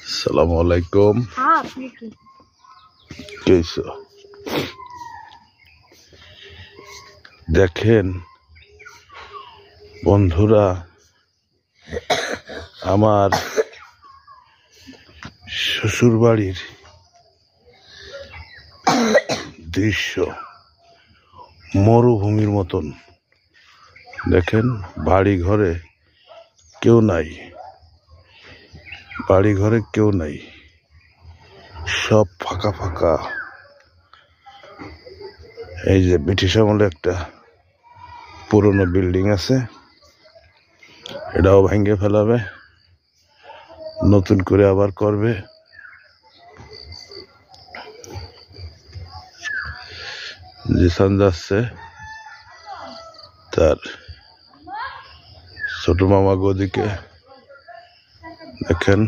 আসসালামু আলাইকুম। দেখেন বন্ধুরা, আমার শ্বশুর বাড়ির দৃশ্য মরুভূমির মতন। দেখেন বাড়ি ঘরে কেউ নাই, বাড়ি ঘরে কেউ নাই, সব ফাঁকা ফাঁকা। এই যে ব্রিটিশ আমলে একটা পুরনো বিল্ডিং আছে, এটাও ভেঙে ফেলাবে, নতুন করে আবার করবে। জিসান যাচ্ছে তার ছোট মামা গদিকে। দেখেন